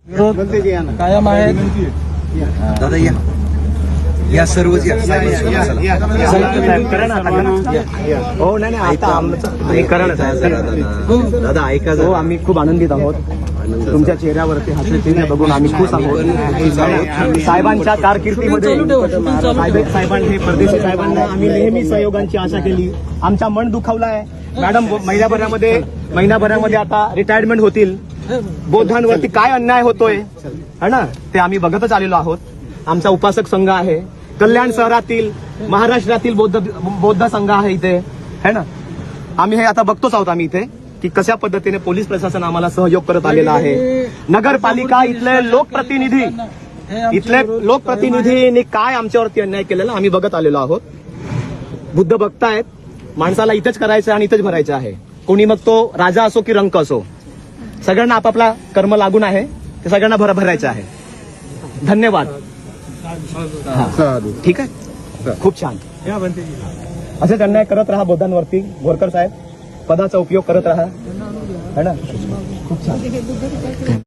विरोध कायम आहे. दादा या सर्वच या हो नाही आता आमचं हे करणच आहे दादा ऐका हो आम्ही खूप आनंदित आहोत. तुमच्या चेहऱ्यावरती हास्य चिन्ह बघून आम्ही खुश आहोत. साहेबांच्या कारकिर्दीमध्ये साहेबांनी परदेशी साहेबांना आम्ही नेहमी सहयोगांची आशा केली. आमचा मन दुखावलाय. मॅडम महिन्याभरामध्ये आता रिटायरमेंट होतील. बौद्धांवरती काय अन्याय होतोय है ना ते आम्ही बघतच आलेलो आहोत. आमचा उपासक संघ आहे कल्याण शहरातील महाराष्ट्रातील बौद्ध संघ आहे इथे है ना. आम्ही हे आता बघतोच आहोत आम्ही इथे की कशा पद्धतीने पोलीस प्रशासन आम्हाला सहयोग करत आलेला आहे. नगरपालिका इथले लोकप्रतिनिधींनी काय आमच्यावरती अन्याय केलेला आम्ही बघत आलेलो आहोत. बुद्ध बघतायत माणसाला इथेच करायचं आणि इथेच भरायचं आहे. कोणी मग तो राजा असो की रंक असो सगळ्यांना आपापला कर्म लागून आहे ते सगळ्यांना भरायचं आहे. धन्यवाद. ठीक आहे खूप छान. असेच अन्याय करत राहा बौद्धांवरती. बोरकर साहेब पदाचा उपयोग करत राहा है ना. खूप छान.